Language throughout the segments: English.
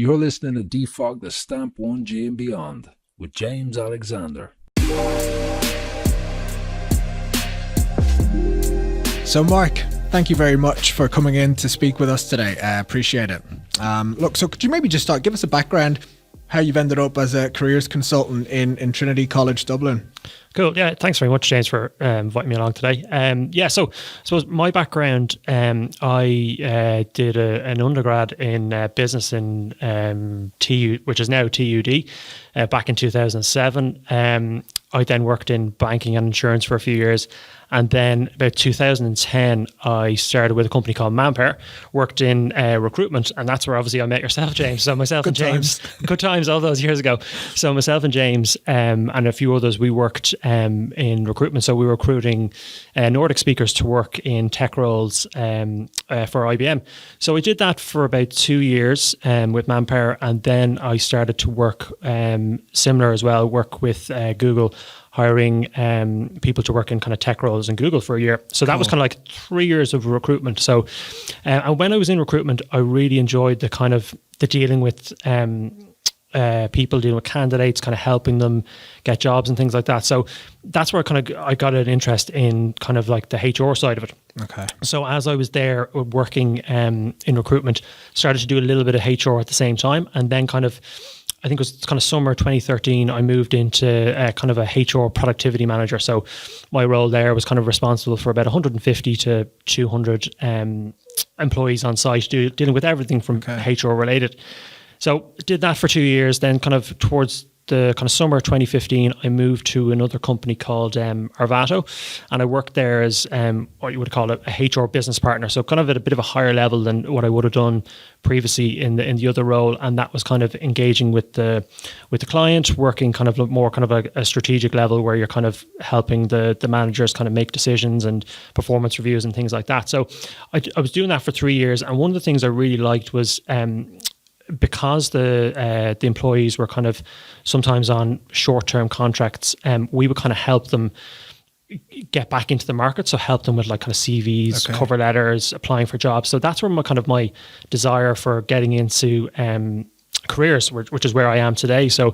You're listening to Defog, the Stamp 1G and Beyond with James Alexander. So Mark, thank you very much for coming in to speak with us today. I appreciate it. So could you maybe just give us a background how you've ended up as a careers consultant in Trinity College Dublin? Cool. Yeah, thanks very much, James, for inviting me along today. So I suppose my background, I did an undergrad in business in TU, which is now TUD, back in 2007. I then worked in banking and insurance for a few years. And then about 2010, I started with a company called Manpower, worked in recruitment, and that's where obviously I met yourself, James. So myself and James, good times all those years ago. So myself and James and a few others, we worked in recruitment. So we were recruiting Nordic speakers to work in tech roles for IBM. So I did that for about 2 years with Manpower, and then I started to work similar as well, work with Google, hiring people to work in kind of tech roles in Google for a year. So that was kind of like 3 years of recruitment. So and when I was in recruitment, I really enjoyed the dealing with people, dealing with candidates, kind of helping them get jobs and things like that. So that's where I got an interest in kind of like the HR side of it. Okay. So as I was there working in recruitment, started to do a little bit of HR at the same time, and then I think it was kind of summer 2013, I moved into kind of a HR productivity manager. So my role there was kind of responsible for about 150 to 200 employees on site, dealing with everything from HR related. So did that for 2 years. Then kind of towards the kind of summer 2015, I moved to another company called Arvato, and I worked there as what you would call a HR business partner. So kind of at a bit of a higher level than what I would have done previously in the other role, and that was kind of engaging with the client, working kind of more kind of a strategic level where you're kind of helping the managers kind of make decisions and performance reviews and things like that. So I was doing that for 3 years, and one of the things I really liked was because the employees were kind of sometimes on short-term contracts, we would kind of help them get back into the market. So help them with like kind of CVs, cover letters, applying for jobs. So that's where my desire for getting into careers, which is where I am today. So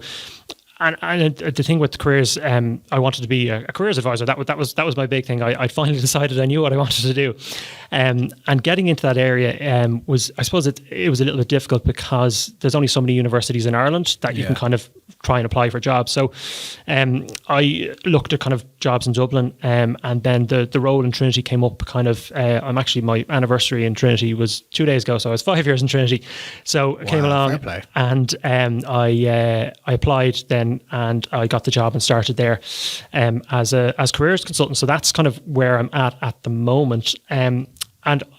and the thing with careers, I wanted to be a careers advisor. That was my big thing. I finally decided I knew what I wanted to do, and getting into that area was, I suppose it was a little bit difficult because there's only so many universities in Ireland that you can kind of try and apply for jobs. So I looked at kind of jobs in Dublin, and then the role in Trinity came up. I'm actually, my anniversary in Trinity was 2 days ago, so I was 5 years in Trinity. So I came along and I applied then, and I got the job and started there as careers consultant. So that's kind of where I'm at the moment. And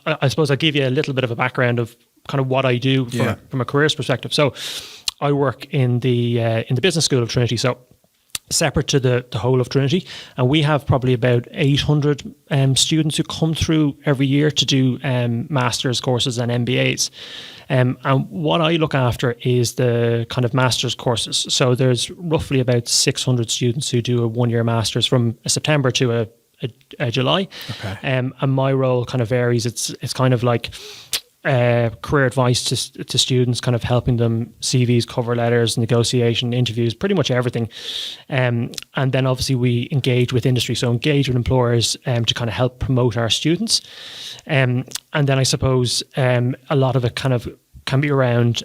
I suppose I'll give you a little bit of a background of kind of what I do from a careers perspective. So I work in the business school of Trinity, so separate to the whole of Trinity, and we have probably about 800 students who come through every year to do master's courses and MBAs. And what I look after is the kind of master's courses. So there's roughly about 600 students who do a 1 year master's from a September to a July. Okay. And my role kind of varies. It's kind of like career advice to students, kind of helping them CVs, cover letters, negotiation, interviews, pretty much everything. And then obviously we engage with industry, so engage with employers to kind of help promote our students. And then I suppose a lot of it kind of can be around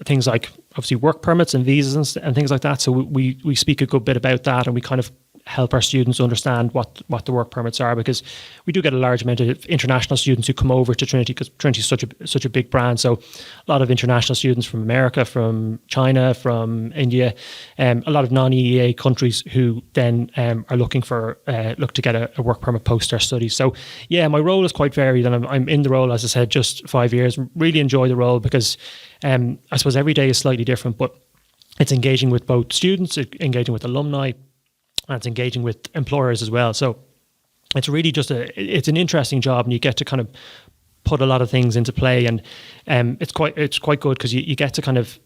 things like obviously work permits and visas and things like that. So we speak a good bit about that, and we kind of help our students understand what the work permits are, because we do get a large amount of international students who come over to Trinity, because Trinity is such a big brand. So a lot of international students from America, from China, from India, a lot of non-EEA countries who then are looking to get a work permit post their studies. So yeah, my role is quite varied, and I'm in the role, as I said, just 5 years. Really enjoy the role because I suppose every day is slightly different, but it's engaging with both students, engaging with alumni, and it's engaging with employers as well. So it's really just it's an interesting job, and you get to kind of put a lot of things into play, and it's quite good because you get to kind of,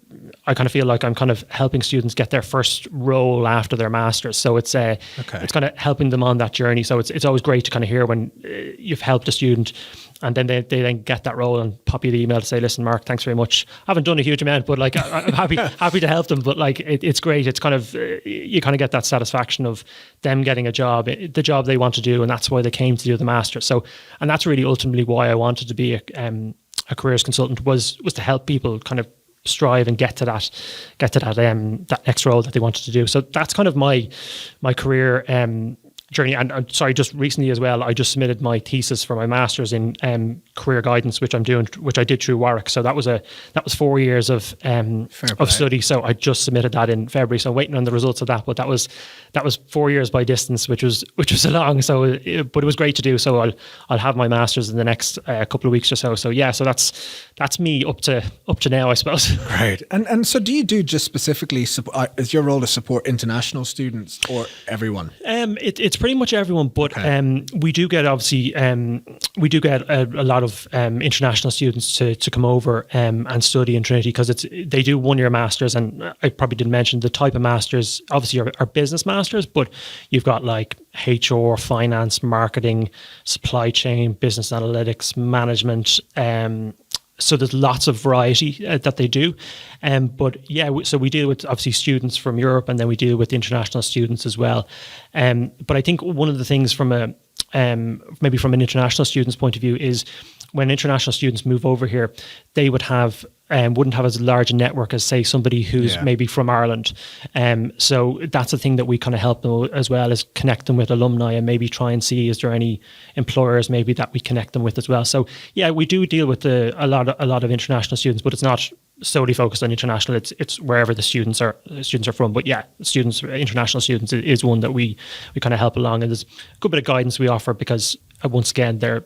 I kind of feel like I'm kind of helping students get their first role after their masters. So it's it's kind of helping them on that journey. So it's always great to kind of hear when you've helped a student, and then they then get that role and pop you the email to say, listen, Mark, thanks very much. I haven't done a huge amount, but like I'm happy to help them. But like it's great. It's kind of you kind of get that satisfaction of them getting a job, the job they want to do, and that's why they came to do the master. So, and that's really ultimately why I wanted to be a careers consultant was to help people kind of strive and get to that that next role that they wanted to do. So that's kind of my career journey. And sorry, just recently as well, I just submitted my thesis for my master's in career guidance, which I did through Warwick. So that was 4 years of study. So I just submitted that in February. So I'm waiting on the results of that. But that was 4 years by distance, which was a long. So, but it was great to do. So I'll have my master's in the next couple of weeks or so. So yeah, so that's me up to now, I suppose. Great. And so do you do just specifically is your role to support international students or everyone? It's pretty much everyone, but we do get obviously a lot of international students to come over and study in Trinity, because they do 1 year masters, and I probably didn't mention the type of masters obviously are business masters, but you've got like HR, finance, marketing, supply chain, business analytics, management. So there's lots of variety that they do. But yeah, so we deal with obviously students from Europe, and then we deal with international students as well. But I think one of the things from maybe from an international student's point of view is when international students move over here, they wouldn't have as large a network as, say, somebody who's maybe from Ireland. So that's the thing that we kind of help them as well, is connect them with alumni and maybe try and see, is there any employers maybe that we connect them with as well. So yeah, we do deal with a lot of international students, but it's not solely focused on international. It's wherever the students are from. But yeah, international students is one that we kind of help along, and there's a good bit of guidance we offer, because once again, their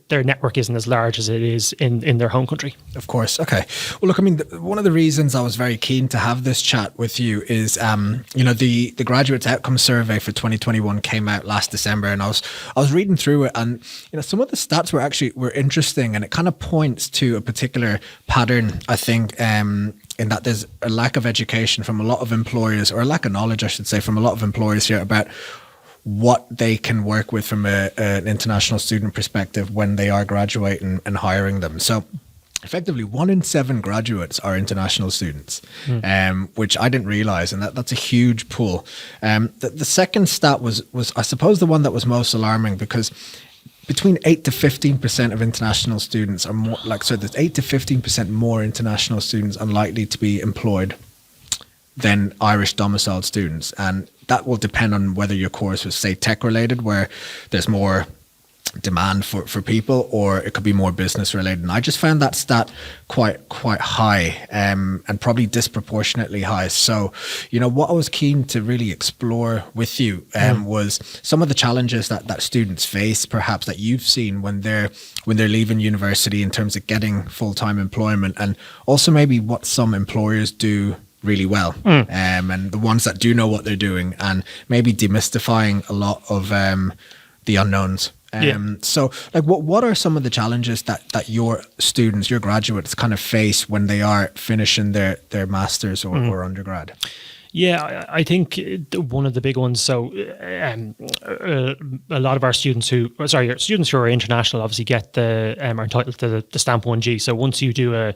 network isn't as large as it is in their home country. Of course. Okay. Well, look, I mean, one of the reasons I was very keen to have this chat with you is, the graduates outcome survey for 2021 came out last December, and I was reading through it, and some of the stats were interesting, and it kind of points to a particular pattern, I think, in that there's a lack of education from a lot of employers, or a lack of knowledge, I should say, from a lot of employers here about what they can work with from an international student perspective when they are graduating and hiring them. So effectively 1 in 7 graduates are international students, which I didn't realize, and that's a huge pool. The second stat was I suppose the one that was most alarming, because between 8 to 15% of international students are more there's 8 to 15% more international students unlikely to be employed than Irish domiciled students. And that will depend on whether your course was, say, tech related, where there's more demand for people, or it could be more business related. And I just found that stat quite high, and probably disproportionately high. So, what I was keen to really explore with you was some of the challenges that students face, perhaps that you've seen when they're leaving university in terms of getting full-time employment, and also maybe what some employers do really well, and the ones that do know what they're doing, and maybe demystifying a lot of the unknowns. So what are some of the challenges that your students, your graduates kind of face when they are finishing their masters or undergrad? Yeah, I think one of the big ones. So, a lot of our students who are international obviously get are entitled to the stamp 1G. So once you do a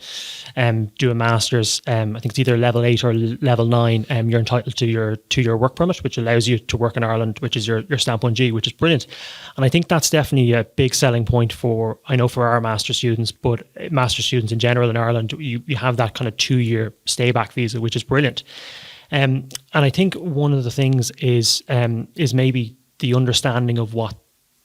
master's, I think it's either level 8 or level 9, you're entitled to your work permit, which allows you to work in Ireland, which is your stamp 1G, which is brilliant. And I think that's definitely a big selling point for our master students, but master students in general in Ireland. You have that kind of 2-year stay back visa, which is brilliant. And I think one of the things is maybe the understanding of what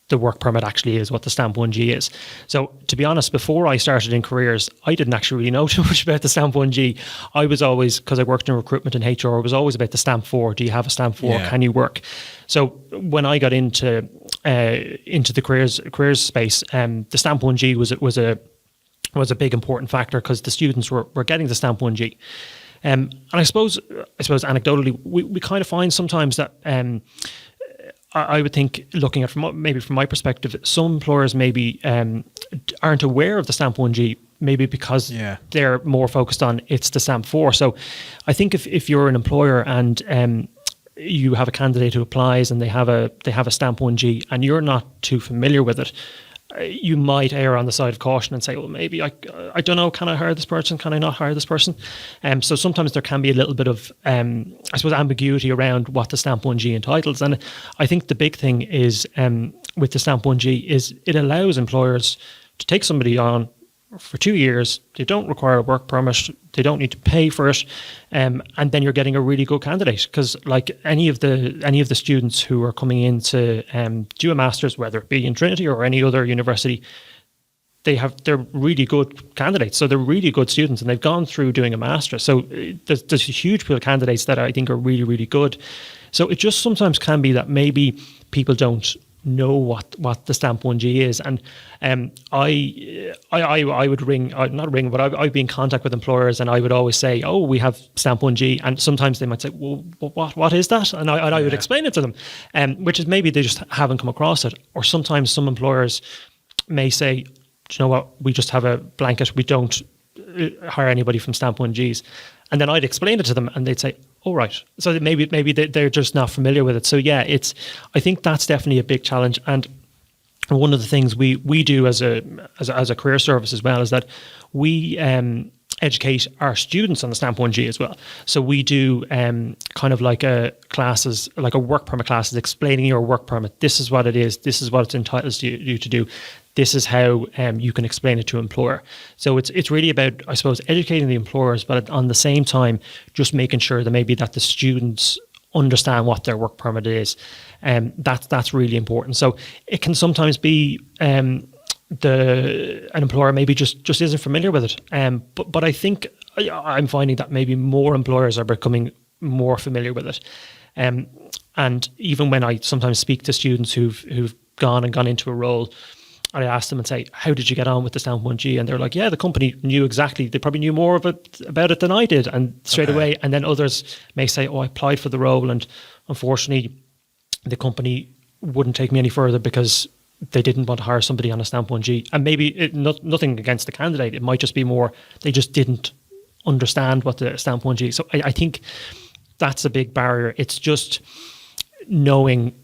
the work permit actually is, what the stamp 1G is. So to be honest, before I started in careers, I didn't actually really know too much about the stamp 1G. I was always, because I worked in recruitment and HR, it was always about the stamp 4. Do you have a stamp 4? Yeah. Can you work? So when I got into the careers space, the stamp 1G was a big important factor, because the students were getting the stamp 1G. And I suppose anecdotally, we kind of find sometimes that I would think, looking at from my perspective, some employers maybe aren't aware of the stamp 1G. maybe because Yeah. they're more focused on it's the stamp 4. So I think if you're an employer and you have a candidate who applies and they have a stamp 1G and you're not too familiar with it, you might err on the side of caution and say, well, maybe I don't know, can I hire this person? Can I not hire this person? So sometimes there can be a little bit of, I suppose, ambiguity around what the Stamp 1G entitles. And I think the big thing is with the Stamp 1G is it allows employers to take somebody on for 2 years. They don't require a work permit. They don't need to pay for it, and then you're getting a really good candidate. Because like any of the students who are coming in to do a master's, whether it be in Trinity or any other university, they're really good candidates. So they're really good students, and they've gone through doing a master's. So there's a huge pool of candidates that I think are really, really good. So it just sometimes can be that maybe people don't know what the Stamp 1G is, and I would I'd be in contact with employers, and I would always say, oh, we have Stamp 1G, and sometimes they might say, well, what is that? And I would explain it to them, which is maybe they just haven't come across it. Or sometimes some employers may say, do you know what, we just have a blanket, we don't hire anybody from Stamp 1Gs. And then I'd explain it to them and they'd say, oh, right. So maybe they're just not familiar with it. So yeah, I think that's definitely a big challenge. And one of the things we do as a career service as well is that we educate our students on the Stamp 1G as well. So we do kind of like a work permit classes, explaining your work permit. This is what it is. This is what it entitles you to do. This is how you can explain it to an employer. So it's really about, I suppose, educating the employers, but on the same time, just making sure that the students understand what their work permit is. That's really important. So it can sometimes be an employer maybe just isn't familiar with it. But I think I'm finding that maybe more employers are becoming more familiar with it. And even when I sometimes speak to students who've gone into a role, I ask them and say, how did you get on with the Stamp 1G? And they're like, yeah, the company knew exactly. They probably knew more about it than I did. And straight away. And then others may say, oh, I applied for the role, and unfortunately, the company wouldn't take me any further because they didn't want to hire somebody on a Stamp 1G. And maybe nothing against the candidate. It might just be more, they just didn't understand what the Stamp 1G. So I think that's a big barrier. It's just knowing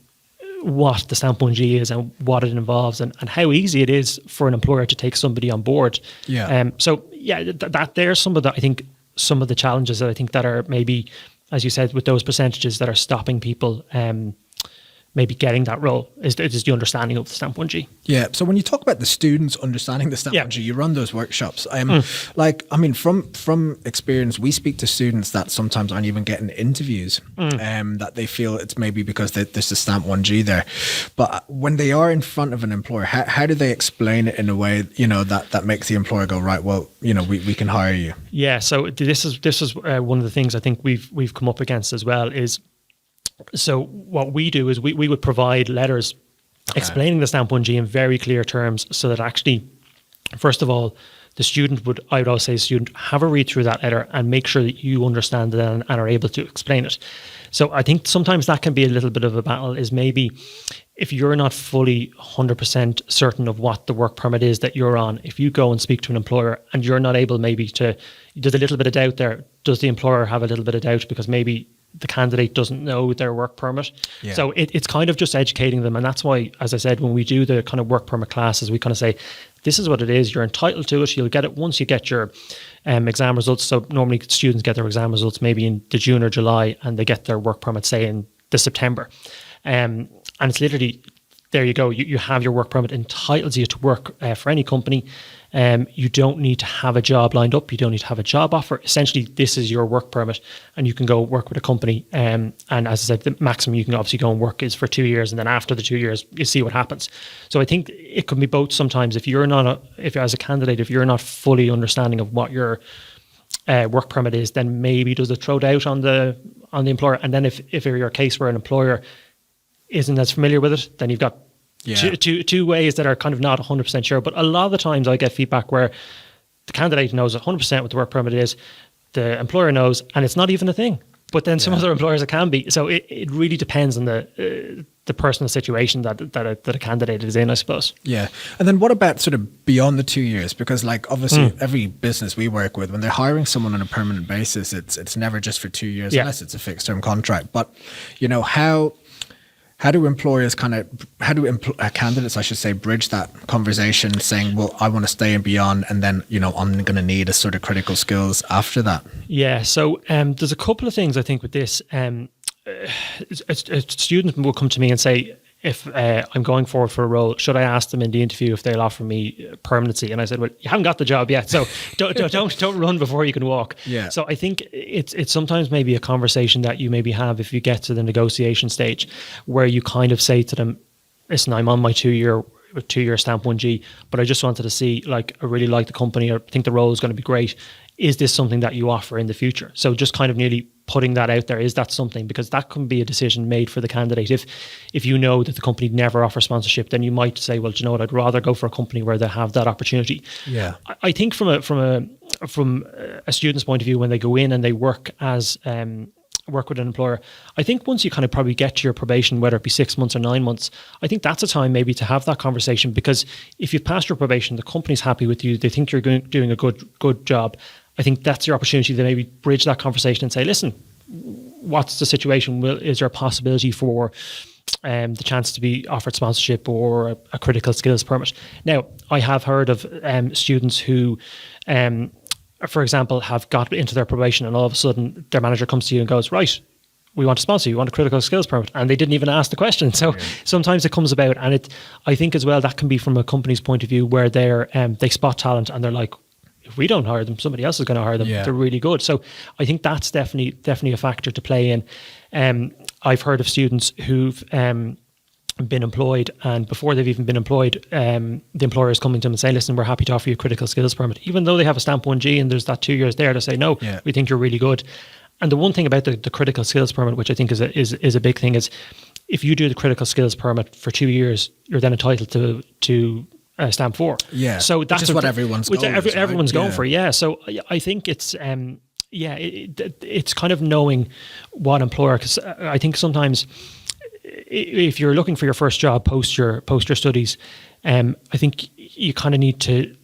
what the Stamp 1G is and what it involves, and how easy it is for an employer to take somebody on board. Yeah. So yeah, that there's some of the challenges that I think that are maybe, as you said, with those percentages that are stopping people maybe getting that role is the understanding of the Stamp 1G. Yeah. So when you talk about the students understanding the Stamp 1G, you run those workshops. From experience, we speak to students that sometimes aren't even getting interviews, that they feel it's maybe because there's a Stamp 1G there. But when they are in front of an employer, how do they explain it in a way, that makes the employer go, right, well, we can hire you? Yeah. So this is one of the things I think we've come up against as well is, so what we do is we would provide letters explaining the Stamp 1G in very clear terms, so that actually, first of all, I would always say, student, have a read through that letter and make sure that you understand it and are able to explain it. So I think sometimes that can be a little bit of a battle, is maybe if you're not fully 100% certain of what the work permit is that you're on, if you go and speak to an employer and you're not able there's a little bit of doubt there. Does the employer have a little bit of doubt because maybe the candidate doesn't know their work permit? Yeah. So it's kind of just educating them. And that's why, as I said, when we do the kind of work permit classes, we kind of say, this is what it is. You're entitled to it. You'll get it once you get your exam results. So normally students get their exam results maybe in the June or July, and they get their work permit, say, in the September. And it's literally, there you go. You have your work permit, entitles you to work for any company. You don't need to have a job lined up. You don't need to have a job offer. Essentially, this is your work permit, and you can go work with a company. And as I said, the maximum you can obviously go and work is for 2 years, and then after the 2 years, you see what happens. So I think it can be both. Sometimes, if as a candidate, if you're not fully understanding of what your work permit is, then maybe does it throw doubt on the employer. And then if you're a case where an employer isn't as familiar with it, then you've got two ways that are kind of not 100% sure. But a lot of the times I get feedback where the candidate knows 100% what the work permit is, the employer knows, and it's not even a thing. But then some other employers it can be. So it really depends on the the personal situation that a candidate is in, I suppose. Yeah. And then what about sort of beyond the 2 years? Because like obviously every business we work with, when they're hiring someone on a permanent basis, it's never just for 2 years unless it's a fixed term contract. But, you know, how do employers candidates, I should say, bridge that conversation saying, well, I want to stay and beyond, and then, you know, I'm going to need a sort of critical skills after that? Yeah. So there's a couple of things I think with this. Students will come to me and say, if I'm going forward for a role, should I ask them in the interview if they'll offer me permanency? And I said, well, you haven't got the job yet, so don't run before you can walk. Yeah. So I think it's sometimes maybe a conversation that you maybe have if you get to the negotiation stage, where you kind of say to them, listen, I'm on my 2-year stamp 1G, but I just wanted to see, like, I really like the company, or think the role is going to be great. Is this something that you offer in the future? So just kind of nearly putting that out there. Is that something? Because that can be a decision made for the candidate. If you know that the company never offers sponsorship, then you might say, well, do you know what? I'd rather go for a company where they have that opportunity. Yeah. I think from a student's point of view, when they go in and they work work with an employer, I think once you kind of probably get to your probation, whether it be 6 months or 9 months, I think that's a time maybe to have that conversation, because if you've passed your probation, the company's happy with you, they think you're doing a good job. I think that's your opportunity to maybe bridge that conversation and say, listen, what's the situation? Is there a possibility for the chance to be offered sponsorship or a critical skills permit? Now, I have heard of students who, for example, have got into their probation and all of a sudden their manager comes to you and goes, right, we want to sponsor you, we want a critical skills permit, and they didn't even ask the question. So sometimes it comes about, and I think as well that can be from a company's point of view, where they spot talent and they're like, if we don't hire them, somebody else is going to hire them. Yeah. They're really good. So I think that's definitely a factor to play in. I've heard of students who've been employed, and before they've even been employed, the employer is coming to them and saying, listen, we're happy to offer you a critical skills permit, even though they have a stamp 1G and there's that 2 years there to say, no, we think you're really good. And the one thing about the critical skills permit, which I think is a big thing, is if you do the critical skills permit for 2 years, you're then entitled to stamp 4. Yeah. So that's what everyone's going for. Everyone's going for. Yeah. So I think it's it's kind of knowing what employer, because I think sometimes if you're looking for your first job post your studies, I think you kind of need to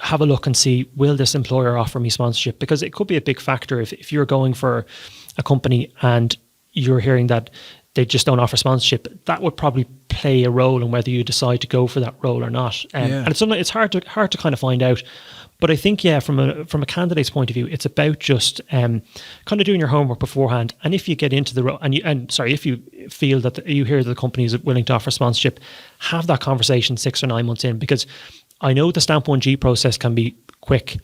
have a look and see, will this employer offer me sponsorship? Because it could be a big factor if you're going for a company and you're hearing that they just don't offer sponsorship. That would probably play a role in whether you decide to go for that role or not. And it's hard to kind of find out. But I think, from a candidate's point of view, it's about just kind of doing your homework beforehand. And if you get into the role, if you feel that you hear that the company is willing to offer sponsorship, have that conversation 6 or 9 months in, because I know the stamp 1G process can be quick.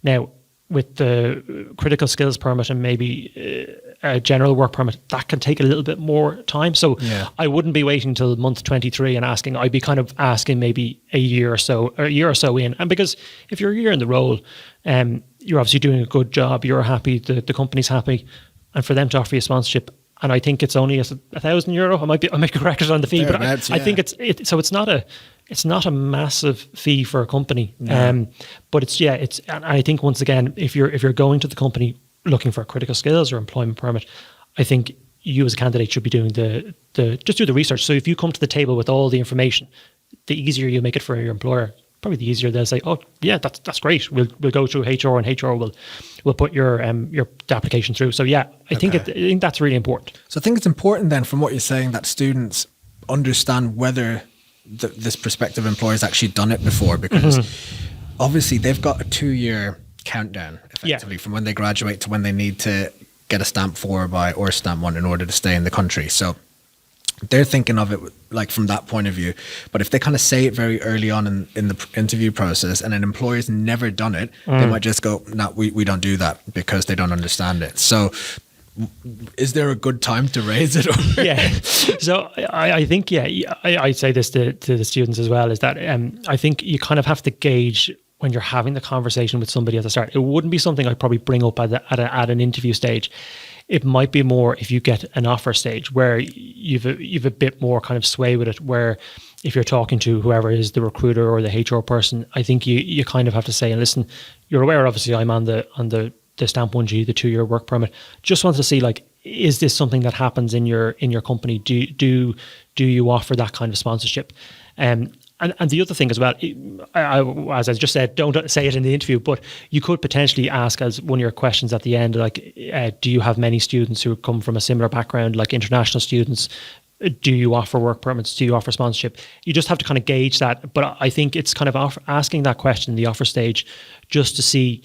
Now, with the critical skills permit and maybe a general work permit, that can take a little bit more time. So I wouldn't be waiting till month 23 and asking. I'd be kind of asking maybe a year or so in. And because if you're a year in the role, you're obviously doing a good job, you're happy, the company's happy, and for them to offer you sponsorship, and I think it's only €1,000. I might be corrected on the fee, but I think it's not a massive fee for a company. No. But and I think once again, if you're going to the company looking for critical skills or employment permit, I think you as a candidate should be doing just do the research. So if you come to the table with all the information, the easier you make it for your employer, probably the easier they'll say, oh yeah, that's great. We'll go through HR, and HR will put your application through. So I think that's really important. So I think it's important then, from what you're saying, that students understand whether this prospective employer has actually done it before, because obviously they've got a 2-year countdown effectively from when they graduate to when they need to get a stamp 4 or stamp 1 in order to stay in the country. So they're thinking of it like from that point of view. But if they kind of say it very early on in the interview process and an employer's never done it, they might just go, no, we don't do that, because they don't understand it. So is there a good time to raise it? So I think, I say this to the students as well, is that I think you kind of have to gauge when you're having the conversation with somebody at the start. It wouldn't be something I'd probably bring up at an interview stage. It might be more if you get an offer stage where you've a bit more kind of sway with it, where if you're talking to whoever is the recruiter or the HR person, I think you kind of have to say, and listen, you're aware, obviously I'm on the the stamp 1G, the 2-year work permit. Just wanted to see, like, is this something that happens in your company? Do you offer that kind of sponsorship? And the other thing as well, as I just said, don't say it in the interview, but you could potentially ask as one of your questions at the end, like, do you have many students who come from a similar background, like international students? Do you offer work permits? Do you offer sponsorship? You just have to kind of gauge that. But I think it's kind of asking that question in the offer stage just to see,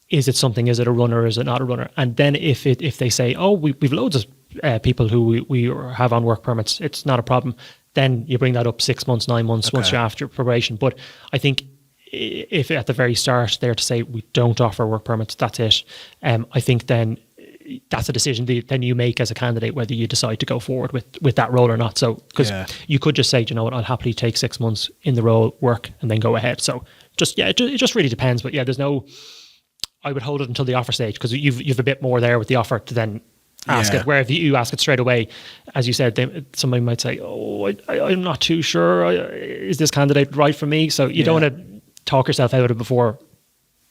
is it something, is it a runner, is it not a runner? And then if they say, oh, we've loads of people who we have on work permits, it's not a problem, then you bring that up 6 months, 9 months, once you're after probation. But I think if at the very start they're to say, we don't offer work permits, that's it, I think then that's a decision then you make as a candidate, whether you decide to go forward with that role or not. So, because you could just say, you know what, I'll happily take 6 months in the role, work, and then go ahead. So it just really depends. But there's no, I would hold it until the offer stage, because you've a bit more there with the offer to then ask it. Where if you ask it straight away, as you said, somebody might say, oh, I'm not too sure. Is this candidate right for me? So you don't want to talk yourself out of it before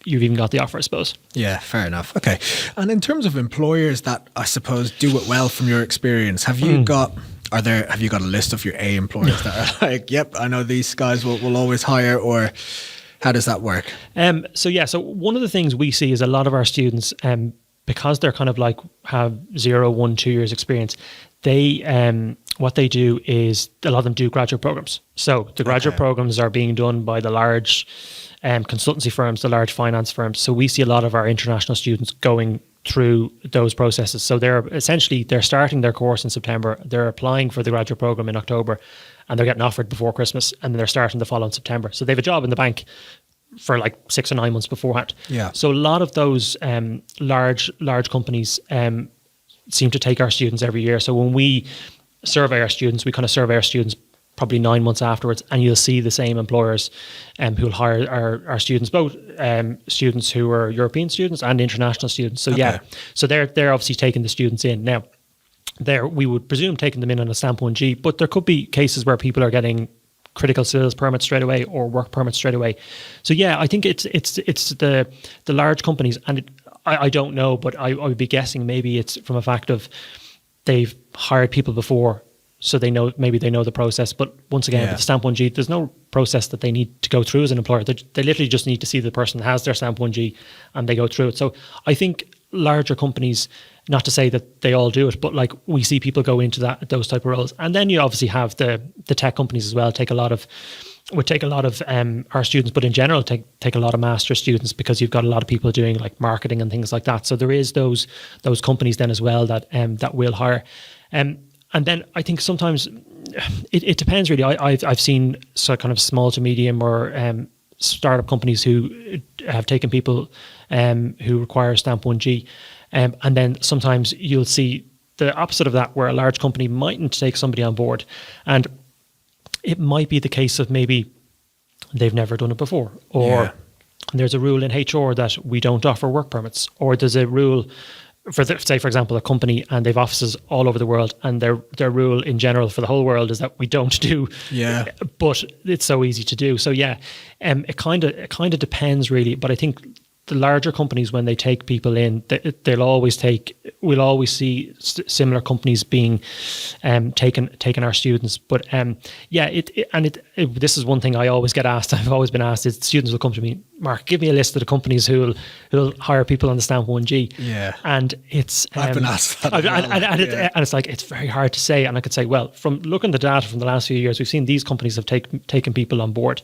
you've even got the offer, I suppose. Yeah, fair enough. Okay. And in terms of employers that I suppose do it well from your experience, have you got a list of your A employers that are like, yep, I know these guys will always hire, or how does that work? So one of the things we see is a lot of our students, because they're kind of like have 0, 1, 2 years experience, they what they do is a lot of them do graduate programs. So the graduate programs are being done by the large consultancy firms, the large finance firms. So we see a lot of our international students going through those processes. So they're starting their course in September, they're applying for the graduate program in October, and they're getting offered before Christmas, and then they're starting the following September. So they have a job in the bank for like 6 or 9 months beforehand. Yeah. So a lot of those large companies seem to take our students every year. So when we survey our students, we kind of survey our students probably 9 months afterwards, and you'll see the same employers who'll hire our students, both students who are European students and international students. So so they're obviously taking the students in. Now, we would presume taking them in on a stamp 1G, but there could be cases where people are getting critical skills permits straight away or work permits straight away. So I think it's the large companies, and I don't know, but I would be guessing maybe it's from a fact of they've hired people before, so they know the process. But once again, with the stamp 1G, there's no process that they need to go through as an employer. They literally just need to see the person has their stamp 1G and they go through it. So I think larger companies, not to say that they all do it, but like we see people go into those type of roles. And then you obviously have the tech companies as well take a lot of our students, but in general take a lot of master students, because you've got a lot of people doing like marketing and things like that. So there is those companies then as well that will hire. And then I think sometimes it depends really. I've seen kind of small to medium or startup companies who have taken people who require stamp 1G, and then sometimes you'll see the opposite of that, where a large company mightn't take somebody on board, and it might be the case of maybe they've never done it before, or there's a rule in HR that we don't offer work permits, or there's a rule for example, a company, and they've offices all over the world, and their rule in general for the whole world is that we don't do. Yeah. But it's so easy to do. So it kind of depends really. But I think the larger companies, when they take people in, we'll always see similar companies being taking our students. But this is one thing I always get asked. I've always been asked, is students will come to me, Mark, give me a list of the companies who'll hire people on the stamp 1G. Yeah. And it's I've been asked that. And it's like, it's very hard to say. And I could say, well, from looking at the data from the last few years, we've seen these companies have taken people on board,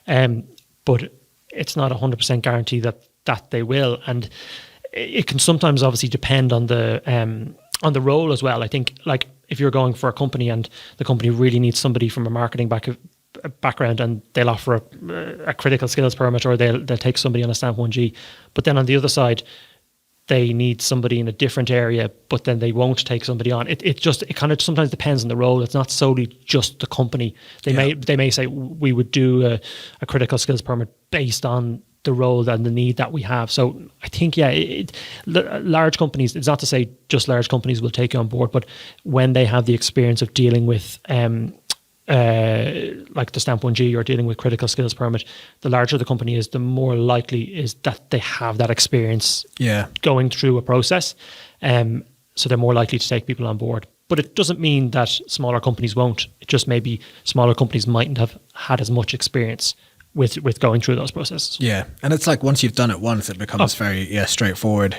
but it's not 100% guarantee that they will, and it can sometimes obviously depend on the role as well. I think, like, if you're going for a company and the company really needs somebody from a marketing background, and they'll offer a critical skills permit, or they'll take somebody on a stamp 1G, but then on the other side they need somebody in a different area, but then they won't take somebody on. It kind of sometimes depends on the role. It's not solely just the company. They may say we would do a critical skills permit based on the role and the need that we have. So I think, large companies, it's not to say just large companies will take you on board, but when they have the experience of dealing with like the Stamp 1G or dealing with critical skills permit, the larger the company is, the more likely is that they have that experience going through a process. So they're more likely to take people on board. But it doesn't mean that smaller companies won't. It just maybe smaller companies mightn't have had as much experience with going through those processes. Yeah. And it's like once you've done it once, it becomes very straightforward.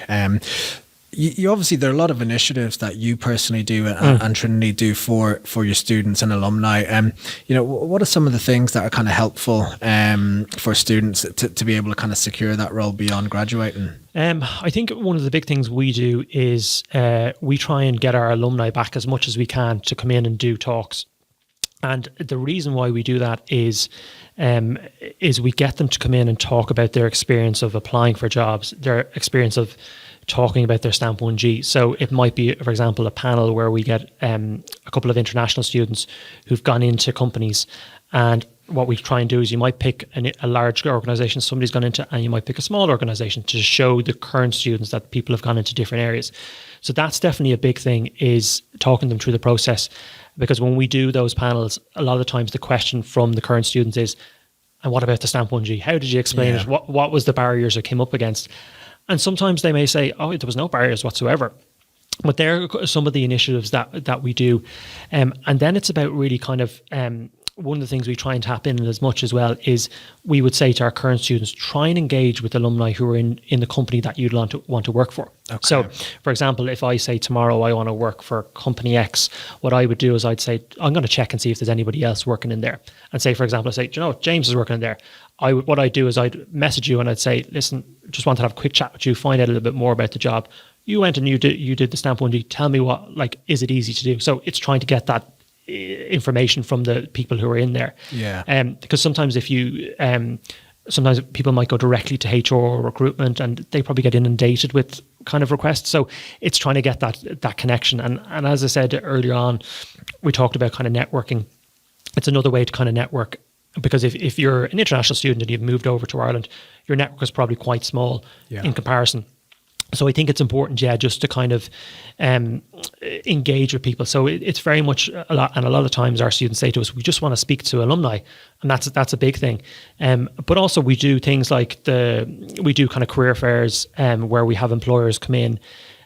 You obviously, there are a lot of initiatives that you personally do and Trinity do for your students and alumni. What are some of the things that are kind of helpful for students to be able to kind of secure that role beyond graduating? I think one of the big things we do is we try and get our alumni back as much as we can to come in and do talks. And the reason why we do that is we get them to come in and talk about their experience of applying for jobs, their experience of talking about their Stamp 1G. So it might be, for example, a panel where we get a couple of international students who've gone into companies, and what we try and do is you might pick a large organisation somebody's gone into, and you might pick a small organisation to show the current students that people have gone into different areas. So that's definitely a big thing, is talking them through the process, because when we do those panels, a lot of the times the question from the current students is, and what about the Stamp 1G? How did you explain it? What was the barriers that came up against? And sometimes they may say, oh, there was no barriers whatsoever. But there are some of the initiatives that we do. And then it's about really kind of, one of the things we try and tap in as much as well is we would say to our current students, try and engage with alumni who are in the company that you'd want to work for. Okay. So, for example, if I say tomorrow I want to work for company X, what I would do is I'd say, I'm going to check and see if there's anybody else working in there. And say, for example, I say, do you know what, James is working in there. What I'd do is I'd message you and I'd say, listen, just want to have a quick chat with you, find out a little bit more about the job. You went and you did the Stamp 1G. Tell me is it easy to do? So it's trying to get that information from the people who are in there. Yeah. Because sometimes sometimes people might go directly to HR or recruitment, and they probably get inundated with kind of requests. So it's trying to get that connection. And as I said earlier on, we talked about kind of networking. It's another way to kind of network. Because if you're an international student and you've moved over to Ireland, your network is probably quite small in comparison. So I think it's important, just to kind of engage with people. So it's very much a lot of times our students say to us, we just want to speak to alumni, and that's a big thing. But also we do things like we do kind of career fairs where we have employers come in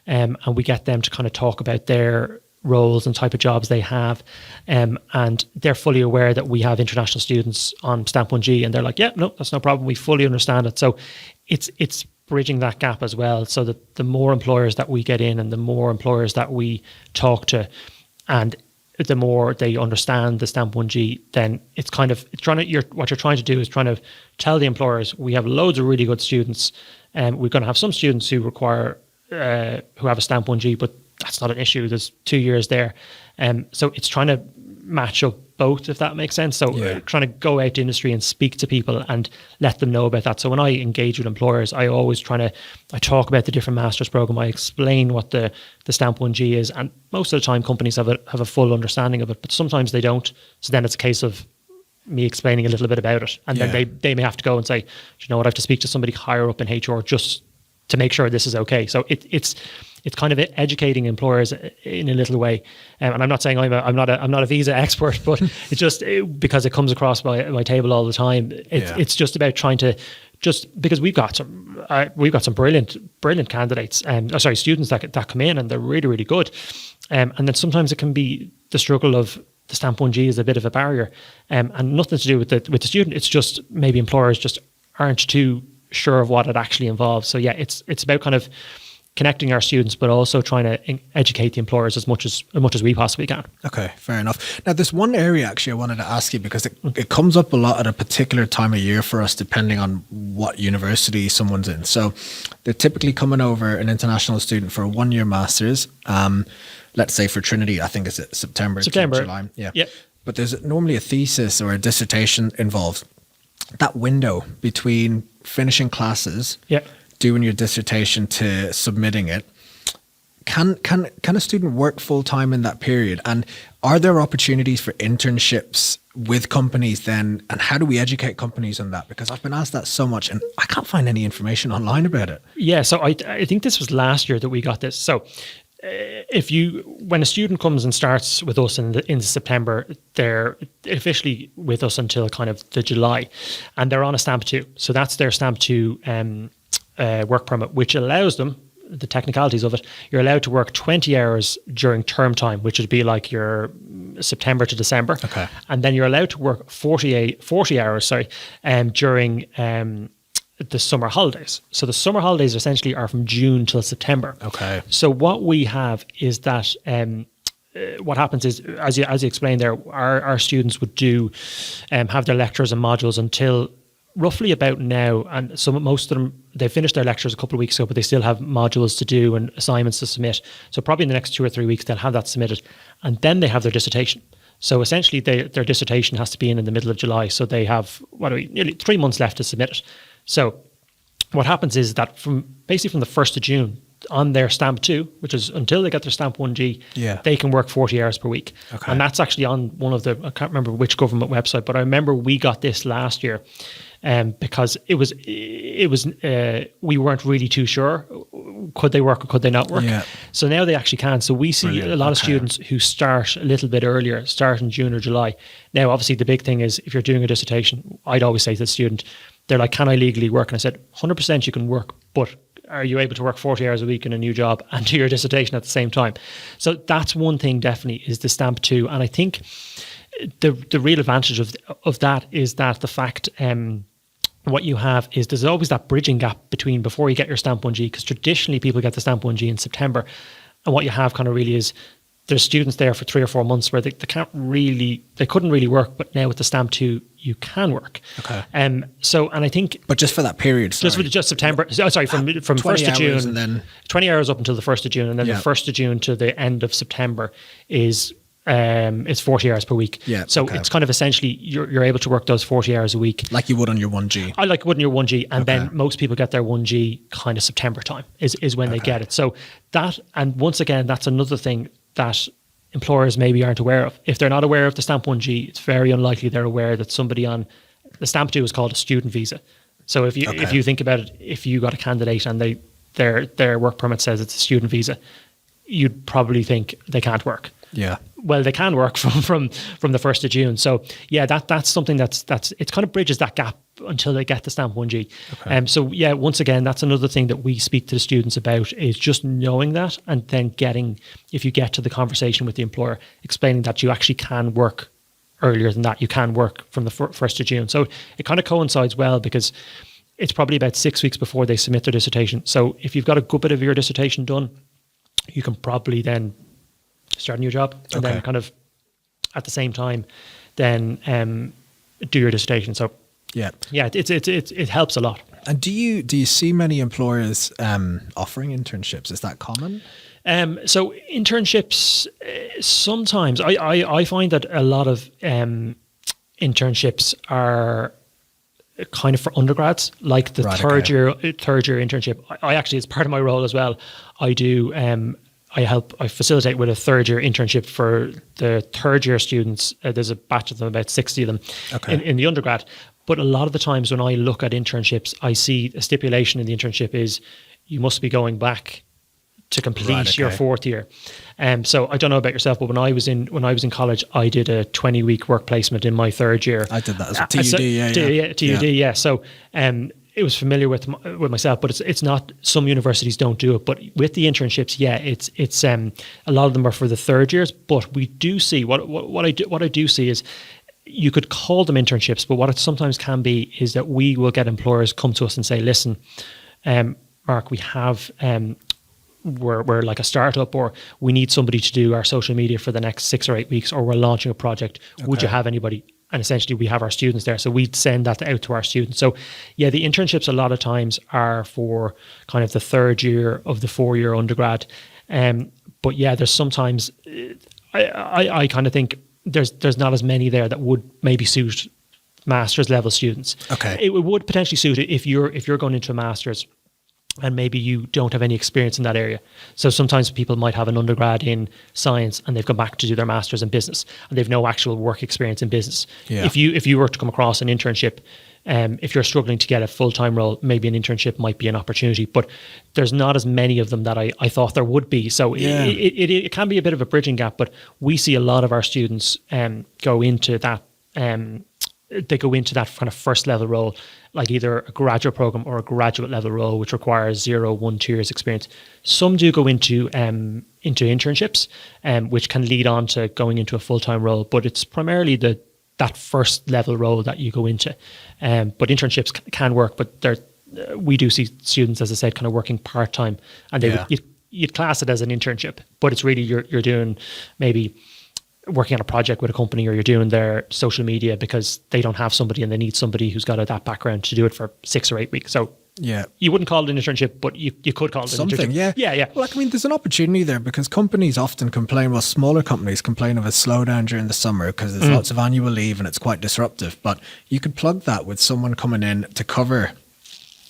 and we get them to kind of talk about their roles and type of jobs they have, and they're fully aware that we have international students on Stamp 1G, and they're like, yeah, no, that's no problem, we fully understand it. So it's bridging that gap as well, so that the more employers that we get in and the more employers that we talk to, and the more they understand the Stamp 1G, then it's kind of what you're trying to do is trying to tell the employers, we have loads of really good students, and we're going to have some students who require who have a Stamp 1G, but that's not an issue. There's 2 years there. So it's trying to match up both, if that makes sense. So trying to go out to industry and speak to people and let them know about that. So when I engage with employers, I always I talk about the different master's program. I explain what the Stamp 1G is. And most of the time companies have a full understanding of it, but sometimes they don't. So then it's a case of me explaining a little bit about it. And then they may have to go and say, do you know what, I have to speak to somebody higher up in HR just to make sure this is okay. So it's kind of educating employers in a little way, and I'm not saying I'm not a visa expert, but it's just because it comes across my table all the time. It's just about trying to, just because we've got some brilliant candidates, students that come in and they're really, really good, and then sometimes it can be the struggle of the Stamp 1G is a bit of a barrier, and nothing to do with the student. It's just maybe employers just aren't too sure of what it actually involves. So it's about kind of connecting our students, but also trying to educate the employers as much as we possibly can. Okay, fair enough. Now, there's one area actually I wanted to ask you, because it comes up a lot at a particular time of year for us, depending on what university someone's in. So they're typically coming over, an international student, for a 1-year master's. Let's say for Trinity, I think it's September to July. Yeah. Yep. But there's normally a thesis or a dissertation involved. That window between finishing classes, doing your dissertation to submitting it, can a student work full time in that period? And are there opportunities for internships with companies then? And how do we educate companies on that? Because I've been asked that so much and I can't find any information online about it. Yeah, so I think this was last year that we got this. So when a student comes and starts with us in September, they're officially with us until kind of the July, and they're on a stamp 2. So that's their stamp 2 work permit, which allows them, the technicalities of it, you're allowed to work 20 hours during term time, which would be like your September to December. Okay. And then you're allowed to work 40 hours, during the summer holidays. So the summer holidays essentially are from June till September. Okay. So what we have is that what happens is, as you explained there, our students would do have their lectures and modules until roughly about now, and most of them, they finished their lectures a couple of weeks ago, but they still have modules to do and assignments to submit. So probably in the next 2 or 3 weeks, they'll have that submitted, and then they have their dissertation. So essentially, their dissertation has to be in the middle of July. So they have nearly 3 months left to submit it. So what happens is that from the 1st of June on their stamp 2, which is until they get their stamp 1G, they can work 40 hours per week. Okay. And that's actually on one of the, I can't remember which government website, but I remember we got this last year because it was we weren't really too sure, could they work or could they not work? Yeah. So now they actually can. So we see a lot of students who start a little bit earlier, start in June or July. Now, obviously, the big thing is if you're doing a dissertation, I'd always say to the student, they're like, can I legally work? And I said, 100% you can work, but are you able to work 40 hours a week in a new job and do your dissertation at the same time? So that's one thing definitely, is the stamp 2. And I think the real advantage of that is that the fact what you have is there's always that bridging gap between before you get your stamp 1G, because traditionally people get the stamp 1G in September. And what you have kind of really is there's students there for 3 or 4 months where they couldn't really work, but now with the stamp 2, you can work. Okay. So, and I think, but just for that period, just September. Sorry, from 1st of June, and then 20 hours up until the 1st of June, and then the 1st of June to the end of September is it's 40 hours per week. Yeah. So it's kind of essentially you're able to work those 40 hours a week, like you would on your 1G. I like you would on your 1G, and then most people get their 1G kind of September time is when they get it. So that, and once again, that's another thing that employers maybe aren't aware of. If they're not aware of the stamp 1G, it's very unlikely they're aware that somebody on the stamp 2 is called a student visa. So if you think about it, if you got a candidate and their work permit says it's a student visa, you'd probably think they can't work. Yeah. Well, they can work from the 1st of June. So yeah, that's something that's it kind of bridges that gap until they get the stamp 1G. Okay. So yeah, once again, that's another thing that we speak to the students about, is just knowing that, and then if you get to the conversation with the employer, explaining that you actually can work earlier than that. You can work from the 1st of June. So it kind of coincides well, because it's probably about 6 weeks before they submit their dissertation. So if you've got a good bit of your dissertation done, you can probably then start a new job, and then kind of at the same time then do your dissertation. So yeah, it helps a lot. And do you see many employers offering internships? Is that common? So internships, sometimes I find that a lot of internships are kind of for undergrads, like the third year internship. I actually, as part of my role as well, I do I facilitate with a third year internship for the third year students. There's a batch of them, about 60 of them in the undergrad. But a lot of the times when I look at internships, I see a stipulation in the internship is you must be going back to complete your fourth year. So I don't know about yourself, but when I was in college, I did a 20-week work placement in my third year. I did that as a TUD, TUD. So it was familiar with myself, but it's not. Some universities don't do it, but with the internships, it's a lot of them are for the third years. But we do see what I do see is, you could call them internships, but what it sometimes can be is that we will get employers come to us and say, listen, Mark, we have we're like a startup, or we need somebody to do our social media for the next 6 or 8 weeks, or we're launching a project. Would you have anybody? And essentially we have our students there. So we'd send that out to our students. So yeah, the internships a lot of times are for kind of the third year of the 4-year undergrad. But yeah, there's sometimes, I kind of think there's not as many there that would maybe suit master's level students. Okay. It would potentially suit it if you're going into a master's and maybe you don't have any experience in that area. So sometimes people might have an undergrad in science and they've come back to do their master's in business and they've no actual work experience in business. Yeah. If you were to come across an internship if you're struggling to get a full-time role, maybe an internship might be an opportunity, but there's not as many of them that I thought there would be. So it can be a bit of a bridging gap, but we see a lot of our students go into that they go into that kind of first level role, like either a graduate program or a graduate level role, which requires 0, 1, 2 years experience. Some do go into internships, which can lead on to going into a full-time role, but it's primarily that first level role that you go into. But internships can work, but we do see students, as I said, kind of working part-time, and you'd class it as an internship, but it's really you're doing maybe working on a project with a company, or you're doing their social media because they don't have somebody and they need somebody who's got that background to do it for 6 or 8 weeks. So you wouldn't call it an internship, but you could call it something. An internship. Yeah. Well, I mean, there's an opportunity there because companies often complain. Well, smaller companies complain of a slowdown during the summer because there's lots of annual leave and it's quite disruptive. But you could plug that with someone coming in to cover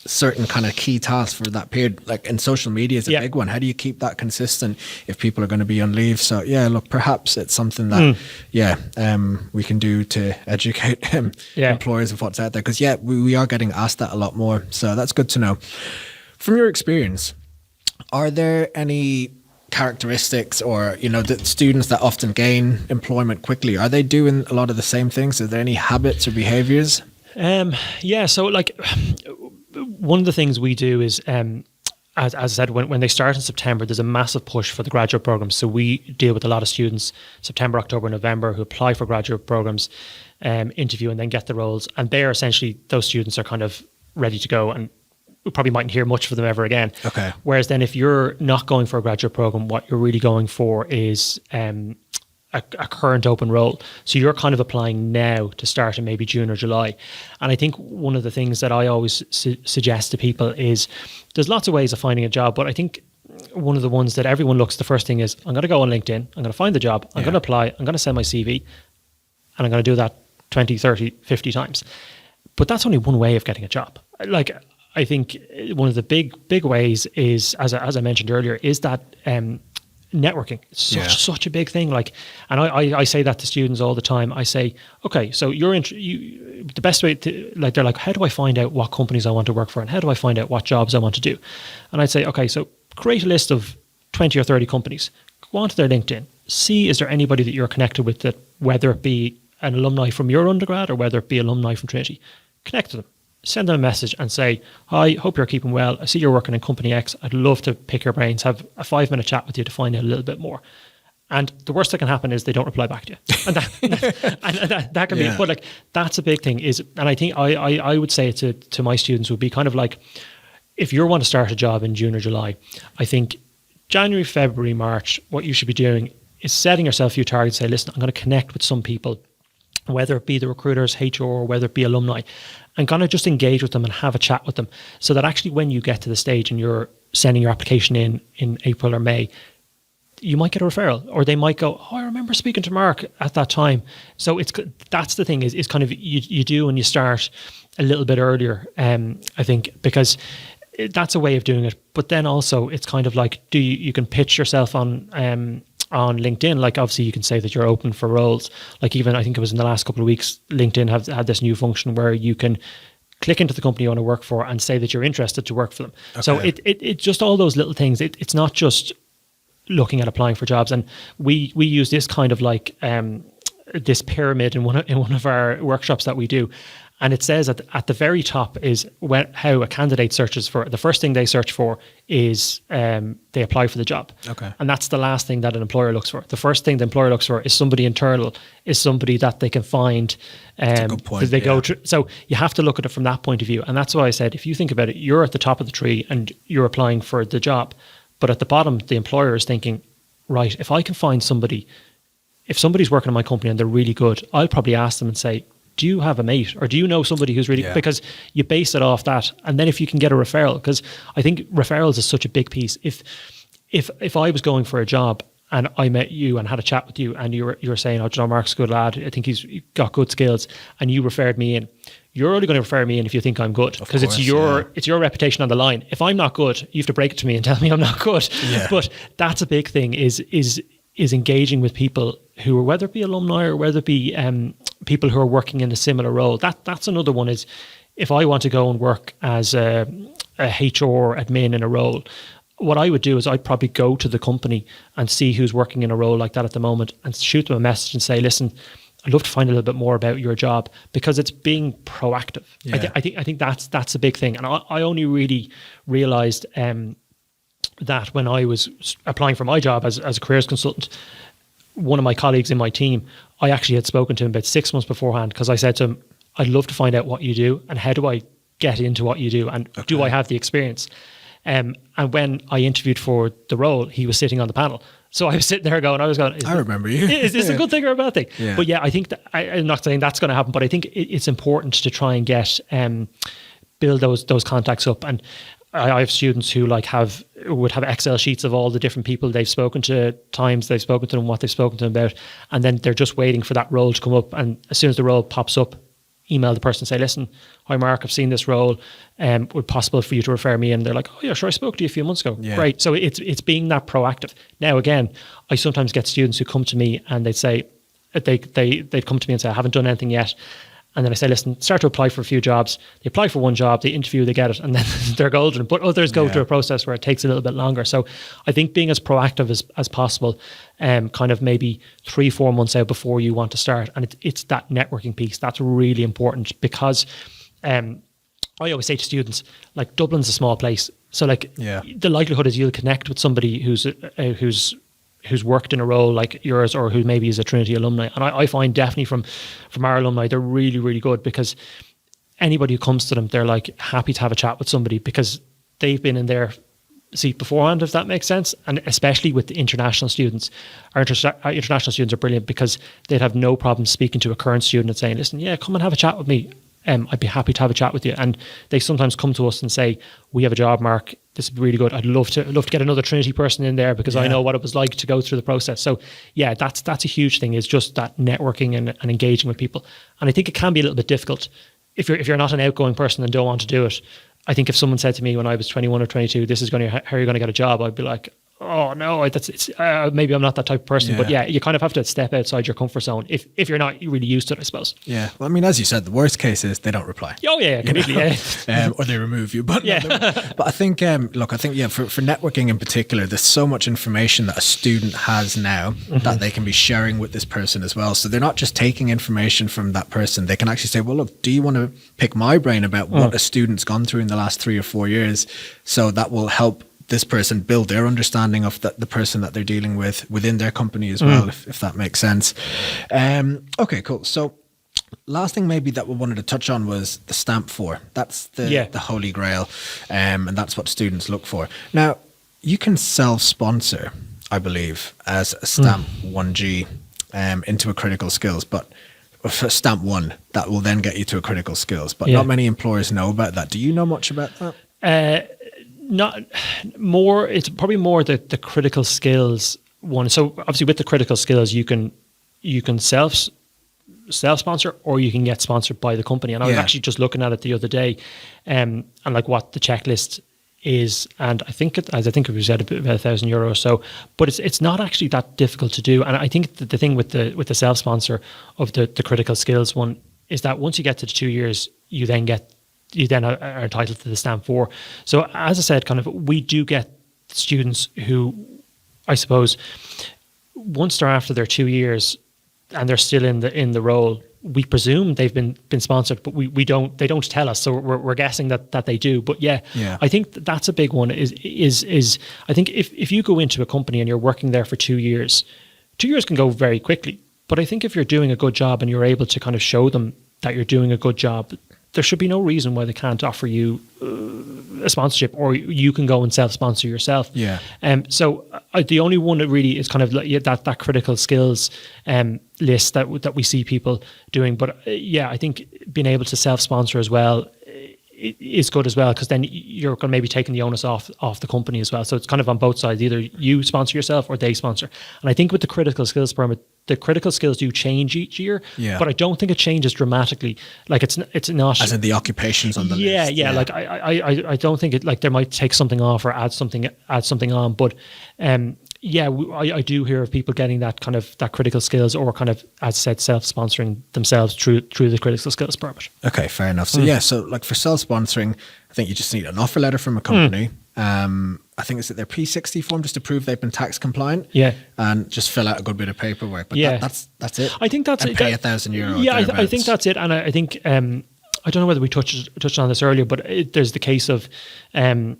certain kind of key tasks for that period. Like in social media is a big one. How do you keep that consistent if people are going to be on leave? So look, perhaps it's something that we can do to educate employers of what's out there, because we are getting asked that a lot more, so that's good to know. From your experience, are there any characteristics or the students that often gain employment quickly, are they doing a lot of the same things? Are there any habits or behaviors? So like one of the things we do is, as I said, when they start in September, there's a massive push for the graduate programs. So we deal with a lot of students, September, October, November, who apply for graduate programs, interview, and then get the roles. And they're essentially, those students are kind of ready to go, and we probably mightn't hear much from them ever again. Okay. Whereas then if you're not going for a graduate program, what you're really going for is a current open role. So you're kind of applying now to start in maybe June or July. And I think one of the things that I always suggest to people is there's lots of ways of finding a job, but I think one of the ones that everyone looks, the first thing is, I'm going to go on LinkedIn, I'm going to find the job, I'm going to apply, I'm going to send my CV, and I'm going to do that 20, 30, 50 times. But that's only one way of getting a job. Like, I think one of the big ways is, as I mentioned earlier, is that networking. Such a big thing. Like, and I say that to students all the time. I say, okay, so the best way to, like, they're like, how do I find out what companies I want to work for, and how do I find out what jobs I want to do? And I'd say, okay, so create a list of 20 or 30 companies, go onto their LinkedIn, see is there anybody that you're connected with, that whether it be an alumni from your undergrad or whether it be alumni from Trinity, connect to them. Send them a message and say, hi, hope you're keeping well. I see you're working in company X. I'd love to pick your brains, have a 5-minute chat with you to find out a little bit more. And the worst that can happen is they don't reply back to you. And that can be, but like, that's a big thing and I think I would say to my students would be kind of like, if you want to start a job in June or July, I think January, February, March, what you should be doing is setting yourself a few targets. Say, listen, I'm going to connect with some people, whether it be the recruiters, HR, or whether it be alumni, and kind of just engage with them and have a chat with them, so that actually when you get to the stage and you're sending your application in April or May, you might get a referral, or they might go, oh, I remember speaking to Mark at that time. So that's the thing is kind of you do, and you start a little bit earlier, I think, because that's a way of doing it. But then also it's kind of like, you can pitch yourself on LinkedIn. Like, obviously you can say that you're open for roles. Like, even I think it was in the last couple of weeks, LinkedIn have had this new function where you can click into the company you want to work for and say that you're interested to work for them. Okay. So it just all those little things. It's not just looking at applying for jobs. And we use this kind of like this pyramid in one of our workshops that we do. And it says at the very top is how a candidate searches for. The first thing they search for is they apply for the job. Okay. And that's the last thing that an employer looks for. The first thing the employer looks for is somebody internal, is somebody that they can find. That's a good point. They go through. So you have to look at it from that point of view. And that's why I said, if you think about it, you're at the top of the tree and you're applying for the job. But at the bottom, the employer is thinking, right, if I can find somebody, if somebody's working in my company and they're really good, I'll probably ask them and say, do you have a mate, or do you know somebody who's really, because you base it off that. And then if you can get a referral, because I think referrals is such a big piece. If I was going for a job and I met you and had a chat with you and you were saying, oh, John Mark's a good lad, I think he's got good skills, and you referred me in, you're only going to refer me in if you think I'm good, because it's your reputation on the line. If I'm not good, you have to break it to me and tell me I'm not good. Yeah. But that's a big thing is engaging with people who are, whether it be alumni or whether it be people who are working in a similar role. That's another one, is if I want to go and work as a HR admin in a role, what I would do is I'd probably go to the company and see who's working in a role like that at the moment and shoot them a message and say, listen, I'd love to find a little bit more about your job, because it's being proactive. Yeah. I think that's a big thing. And I only really realized that when I was applying for my job as a careers consultant, one of my colleagues in my team, I actually had spoken to him about 6 months beforehand, because I said to him, I'd love to find out what you do and how do I get into what you do, and do I have the experience? And when I interviewed for the role, he was sitting on the panel. So I was sitting there going, I remember you. Is this a good thing or a bad thing? Yeah. But yeah, I think that I'm not saying that's going to happen, but I think it's important to try and get build those contacts up. And I have students who would have Excel sheets of all the different people they've spoken to, times they've spoken to them, what they've spoken to them about, and then they're just waiting for that role to come up. And as soon as the role pops up, email the person and say, listen, hi Mark, I've seen this role. Would it possible for you to refer me? And they're like, oh yeah, sure, I spoke to you a few months ago. Yeah. Great. So it's being that proactive. Now again, I sometimes get students who come to me and they'd say, they'd come to me and say, I haven't done anything yet. And then I say, listen, start to apply for a few jobs. They apply for one job, they interview, they get it, and then they're golden. But others go through a process where it takes a little bit longer. So I think being as proactive as possible, kind of maybe 3-4 months out before you want to start. And it's that networking piece. That's really important, because I always say to students, like, Dublin's a small place. So the likelihood is you'll connect with somebody who's worked in a role like yours, or who maybe is a Trinity alumni. And I find definitely from our alumni, they're really, really good, because anybody who comes to them, they're like happy to have a chat with somebody, because they've been in their seat beforehand, if that makes sense. And especially with the international students, our international students are brilliant, because they'd have no problem speaking to a current student and saying, listen, yeah, come and have a chat with me. I'd be happy to have a chat with you. And they sometimes come to us and say, we have a job, Mark, this would be really good. I'd love to get another Trinity person in there, because I know what it was like to go through the process. So yeah, that's a huge thing, is just that networking and engaging with people. And I think it can be a little bit difficult if you're not an outgoing person and don't want to do it. I think if someone said to me when I was 21 or 22, this is how you're going to get a job, I'd be like, oh no, maybe I'm not that type of person. But yeah, you kind of have to step outside your comfort zone if you're not really used to it, I suppose. Yeah. Well, I mean, as you said, the worst case is they don't reply. Oh yeah, completely. Yeah. Or they remove you. But yeah. But I think, for networking in particular, there's so much information that a student has now that they can be sharing with this person as well. So they're not just taking information from that person. They can actually say, well, look, do you want to pick my brain about what a student's gone through in the last 3 or 4 years? So that will help this person build their understanding of the person that they're dealing with within their company as well, if that makes sense. Okay, cool. So last thing maybe that we wanted to touch on was the Stamp 4. That's the holy grail, and that's what students look for. Now, you can self-sponsor, I believe, as a Stamp 1G into a critical skills, but for Stamp 1, that will then get you to a critical skills. But not many employers know about that. Do you know much about that? Not more. It's probably more the critical skills one. So obviously with the critical skills, you can self-sponsor, or you can get sponsored by the company. And I was actually just looking at it the other day, and like what the checklist is, and I think it was at about €1,000 or so. But it's not actually that difficult to do. And I think that the thing with the self-sponsor of the critical skills one is that once you get to the 2 years, you then are entitled to the Stamp 4. So as I said, kind of, we do get students who, I suppose, once they're after their 2 years and they're still in the role, we presume they've been sponsored, but they don't tell us. So we're guessing that they do. But yeah, I think that's a big one is I think if you go into a company and you're working there for 2 years, 2 years can go very quickly. But I think if you're doing a good job and you're able to kind of show them that you're doing a good job, there should be no reason why they can't offer you a sponsorship, or you can go and self-sponsor yourself. Yeah. So the only one that really is kind of like that critical skills list that we see people doing. But I think being able to self-sponsor as well is good as well, because then you're going to maybe taking the onus off the company as well. So it's kind of on both sides. Either you sponsor yourself or they sponsor. And I think with the critical skills permit, the critical skills do change each year, Yeah. but I don't think it changes dramatically. Like it's not As in the occupations on the list. yeah. Like I don't think it, like they might take something off or add something on, but I do hear of people getting that kind of that critical skills, or kind of, as I said, self-sponsoring themselves through the critical skills permit. Okay, fair enough. So so like for self-sponsoring, I think you just need an offer letter from a company. I think it's their P60 form just to prove they've been tax compliant. Yeah. And just fill out a good bit of paperwork. But that's it. I think that's and it. pay €1,000. Yeah, I think that's it. And I think I don't know whether we touched on this earlier, but there's the case of that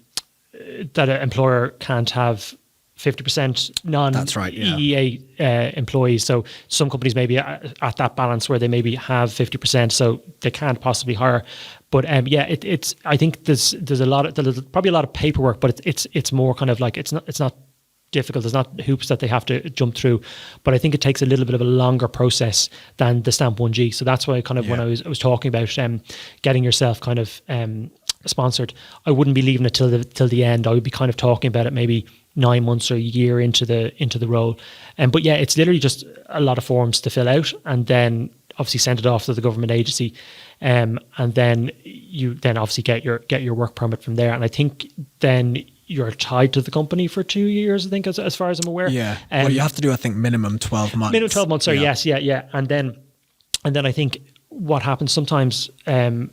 an employer can't have 50% non-EEA employees. So some companies may be at that balance where they maybe have 50%, so they can't possibly hire. But it's. I think there's probably a lot of paperwork, but it's more kind of like it's not difficult. There's not hoops that they have to jump through, but I think it takes a little bit of a longer process than the Stamp 1G. So that's why kind of when I was talking about getting yourself kind of sponsored, I wouldn't be leaving it till the end. I would be kind of talking about it maybe 9 months or a year into the role. But it's literally just a lot of forms to fill out, and then obviously send it off to the government agency, and then you obviously get your work permit from there. And I think then you're tied to the company for 2 years, I think, as far as I'm aware. Yeah. Well, you have to do, I think, minimum 12 months. Minimum 12 months, sorry, yes, yeah. And then I think what happens sometimes, I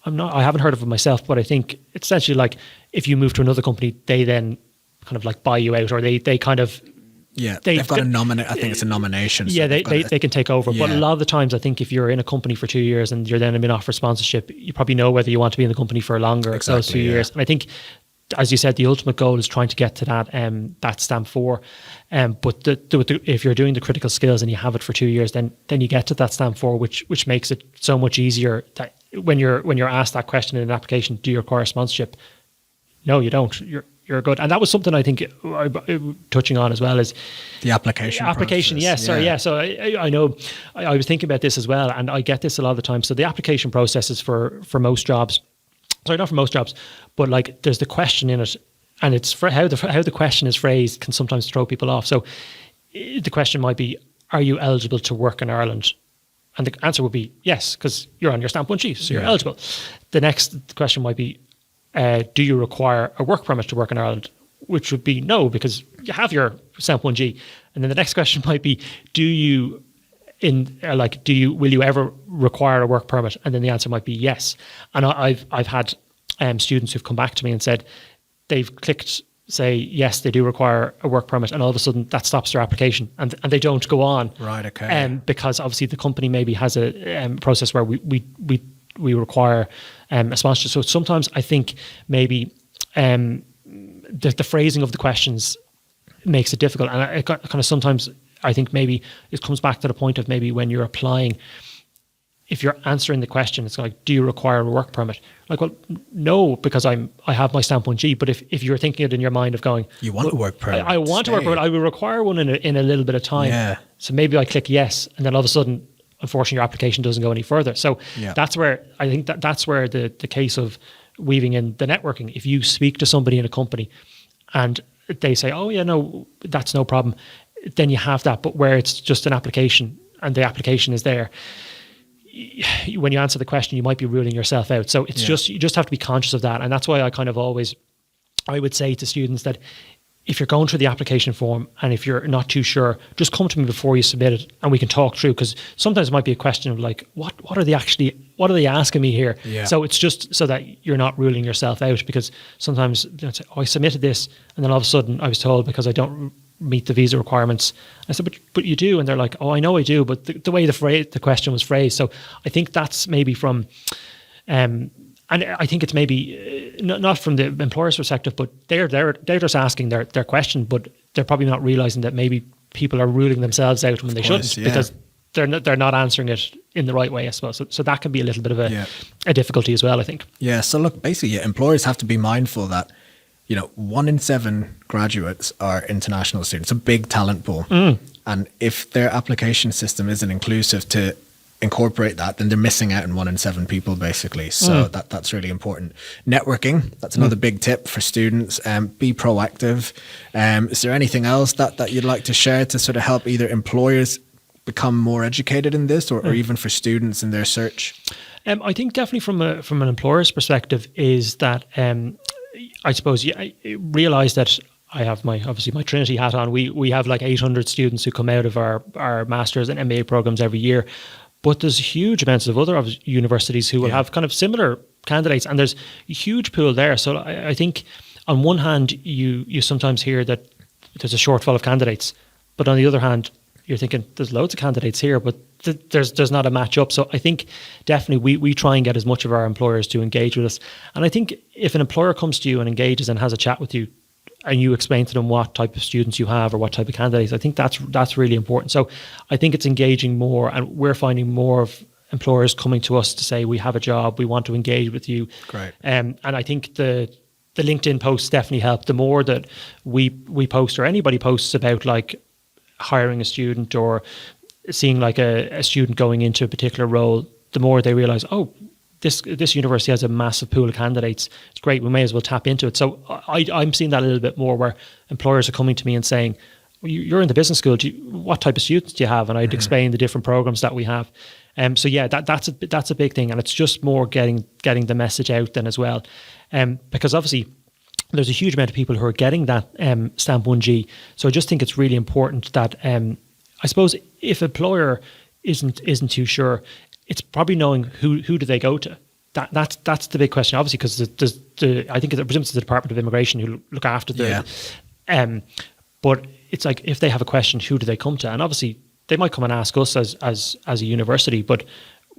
haven't heard of it myself, but I think it's essentially like if you move to another company, they then kind of like buy you out, or they kind of they've got a nominate. I think it's a nomination. So they can take over. But a lot of the times, I think if you're in a company for 2 years and you're then being offered sponsorship, you probably know whether you want to be in the company for longer those 2 years. And I think, as you said, the ultimate goal is trying to get to that Stamp 4. But if you're doing the critical skills and you have it for 2 years, then you get to that Stamp 4, which makes it so much easier. That when you're asked that question in an application, do you require sponsorship? No, you don't. You're good. And that was something I think touching on as well is the application process. Yes, sorry, yeah. So I know I was thinking about this as well, and I get this a lot of the time. So the application process is for most jobs. Sorry, not for most jobs, but like there's the question in it, and it's for how the question is phrased can sometimes throw people off. So the question might be, are you eligible to work in Ireland? And the answer would be yes, because you're on your Stamp 1G, so you're eligible. The next question might be, do you require a work permit to work in Ireland? Which would be no, because you have your Stamp 1G. And then the next question might be, will you ever require a work permit? And then the answer might be yes. And I've had students who've come back to me and said they've clicked say yes, they do require a work permit, and all of a sudden that stops their application, and they don't go on. Right. Okay. Because obviously the company maybe has a process where we require a sponsorship. So sometimes I think maybe the phrasing of the questions makes it difficult, and it kind of sometimes I think maybe it comes back to the point of maybe when you're applying, if you're answering the question, it's like, do you require a work permit? Like, well, no, because I have my Stamp 1G. But if you're thinking it in your mind of going, you want a work permit, I want a work permit, I will require one in a little bit of time. Yeah. So maybe I click yes, and then all of a sudden, unfortunately, your application doesn't go any further. So that's where I think that's where the case of weaving in the networking. If you speak to somebody in a company and they say, oh yeah, no, that's no problem, then you have that. But where it's just an application and the application is there, when you answer the question, you might be ruling yourself out. So it's you just have to be conscious of that. And that's why I would say to students that if you're going through the application form and if you're not too sure, just come to me before you submit it and we can talk through, because sometimes it might be a question of like, what are they asking me here? Yeah. So it's just so that you're not ruling yourself out, because sometimes they'll say, oh, I submitted this, and then all of a sudden I was told because I don't meet the visa requirements. I said, but you do. And they're like, oh, I know I do, but the way the question was phrased. So I think that's maybe from, and I think it's maybe not from the employer's perspective, but they're just asking their question, but they're probably not realizing that maybe people are ruling themselves out when they shouldn't, because they're not answering it in the right way, I suppose. So that can be a little bit of a difficulty as well, I think. Yeah. So look, basically, employers have to be mindful that 1 in 7 graduates are international students, a big talent pool. And if their application system isn't inclusive to incorporate that, then they're missing out on 1 in 7 people, basically. So that's really important. Networking, that's another big tip for students. Be proactive. Is there anything else that you'd like to share to sort of help either employers become more educated in this, or even for students in their search? I think definitely from an employer's perspective is that I suppose I realize that I have my Trinity hat on. We have like 800 students who come out of our masters and MBA programs every year, but there's huge amounts of other universities who will have kind of similar candidates, and there's a huge pool there. So I think on one hand you sometimes hear that there's a shortfall of candidates, but on the other hand you're thinking there's loads of candidates here, but there's not a match up. So I think definitely we try and get as much of our employers to engage with us. And I think if an employer comes to you and engages and has a chat with you, and you explain to them what type of students you have or what type of candidates, I think that's really important. So I think it's engaging more, and we're finding more of employers coming to us to say, we have a job, we want to engage with you. Great. And I think the LinkedIn posts definitely help. The more that we post, or anybody posts about like hiring a student or seeing like a student going into a particular role, the more they realize, oh, this university has a massive pool of candidates. It's great. We may as well tap into it. So I'm seeing that a little bit more, where employers are coming to me and saying, well, you're in the business school. What type of students do you have? And I'd explain the different programs that we have. So yeah, that's a big thing, and it's just more getting the message out then as well, because obviously there's a huge amount of people who are getting that stamp 1G. So I just think it's really important that I suppose if employer isn't too sure, it's probably knowing who do they go to. That's the big question, obviously, because I think it presumes it's the Department of Immigration who look after the. But it's like, if they have a question, who do they come to? And obviously they might come and ask us as a university, but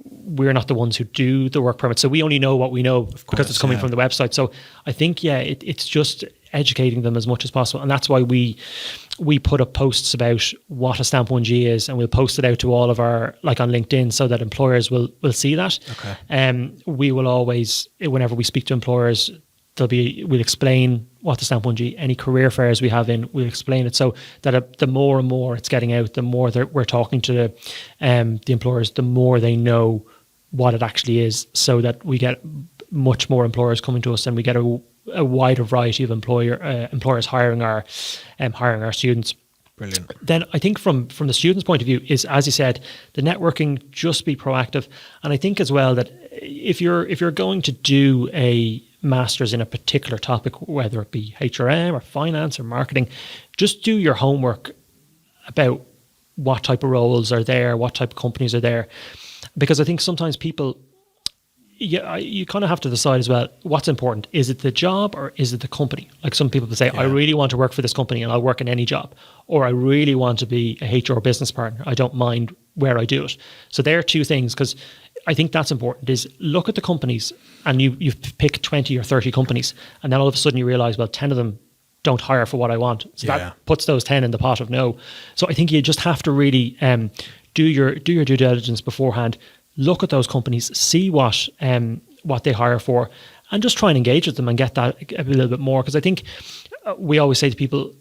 we're not the ones who do the work permit. So we only know what we know, because it's coming from the website. So I think, it's just educating them as much as possible. And that's why we put up posts about what a stamp 1G is, and we'll post it out to all of our, like on LinkedIn, so that employers will see that. Okay. We will always, whenever we speak to employers, we'll explain what the stamp 1G, any career fairs we have in, we'll explain it, so that the more and more it's getting out, the more that we're talking to the employers, the more they know what it actually is, so that we get much more employers coming to us, and we get a wider variety of employers hiring our students. Brilliant. Then I think from the student's point of view is, as you said, the networking, just be proactive. And I think as well that if you're going to do a master's in a particular topic, whether it be HRM or finance or marketing, just do your homework about what type of roles are there, what type of companies are there. Because I think sometimes people, you kind of have to decide as well, what's important. Is it the job or is it the company? Like some people say, I really want to work for this company and I'll work in any job. Or I really want to be a HR business partner. I don't mind where I do it. So there are two things, because I think that's important, is look at the companies, and you've picked 20 or 30 companies, and then all of a sudden you realize, well, 10 of them don't hire for what I want. So that puts those 10 in the pot of no. So I think you just have to really do your due diligence beforehand. Look at those companies, see what they hire for, and just try and engage with them and get that a little bit more. Because I think we always say to people,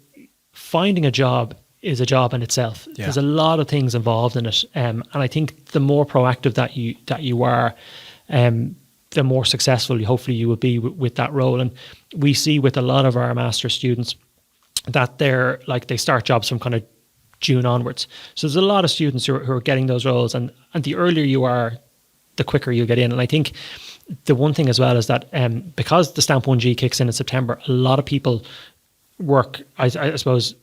finding a job is a job in itself. Yeah. There's a lot of things involved in it, and I think the more proactive that you are, the more successful hopefully you will be with that role. And we see with a lot of our master's students that they start jobs from kind of June onwards. So there's a lot of students who are getting those roles, and the earlier you are, the quicker you get in. And I think the one thing as well is that because the Stamp 1G kicks in September, a lot of people work, I suppose,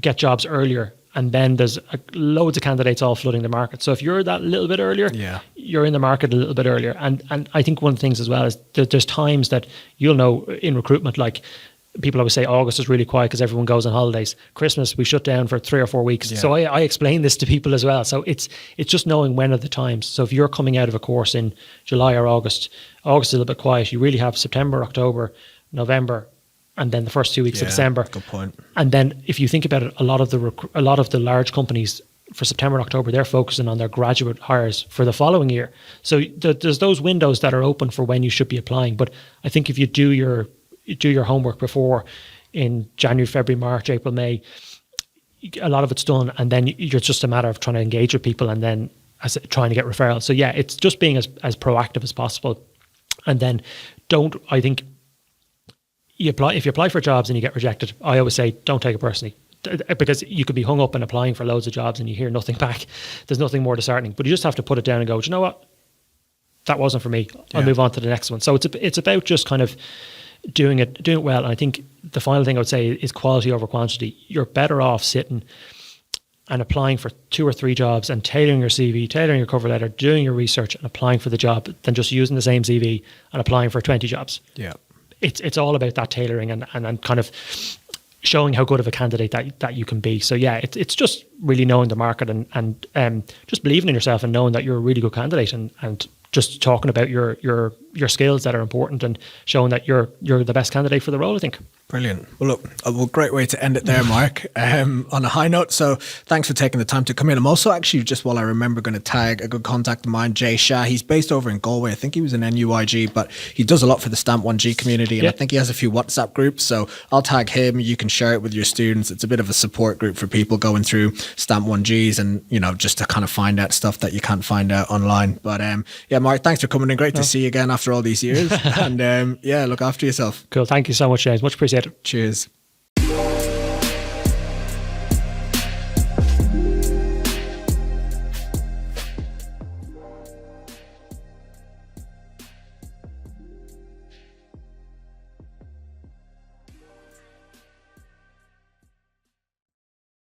get jobs earlier, and then there's loads of candidates all flooding the market. So if you're that little bit earlier, you're in the market a little bit earlier. And I think one of the things as well is that there's times that you'll know in recruitment, like people always say August is really quiet because everyone goes on holidays. Christmas, we shut down for 3 or 4 weeks. So I explain this to people as well. So it's just knowing when are the times. So if you're coming out of a course in July or August is a little bit quiet. You really have September, October, November, and then the first 2 weeks of December. Good point. And then if you think about it, a lot of the large companies for September and October, they're focusing on their graduate hires for the following year. So there's those windows that are open for when you should be applying. But I think if you do your homework before, in January, February, March, April, May, a lot of it's done, and then you're just a matter of trying to engage with people and then trying to get referrals. So yeah, it's just being as proactive as possible. And then if you apply for jobs and you get rejected, I always say, don't take it personally. because you could be hung up in applying for loads of jobs and you hear nothing back. There's nothing more disheartening, but you just have to put it down and go, do you know what? That wasn't for me. I'll move on to the next one. So it's about just kind of doing it well. And I think the final thing I would say is quality over quantity. You're better off sitting and applying for 2 or 3 jobs and tailoring your CV, tailoring your cover letter, doing your research and applying for the job than just using the same CV and applying for 20 jobs. Yeah. It's all about that tailoring and kind of showing how good of a candidate that you can be. So yeah, it's just really knowing the market and just believing in yourself and knowing that you're a really good candidate and just talking about your skills that are important and showing that you're the best candidate for the role, I think. Brilliant. Well, look, great way to end it there, Mark, on a high note. So thanks for taking the time to come in. I'm also actually, just while I remember, going to tag a good contact of mine, Jay Shah. He's based over in Galway. I think he was in NUIG, but he does a lot for the Stamp 1G community. And I think he has a few WhatsApp groups. So I'll tag him. You can share it with your students. It's a bit of a support group for people going through Stamp 1Gs and, just to kind of find out stuff that you can't find out online. But yeah, Mark, thanks for coming in. Great to see you again after all these years. And look after yourself. Cool. Thank you so much, James. Much appreciated. Cheers.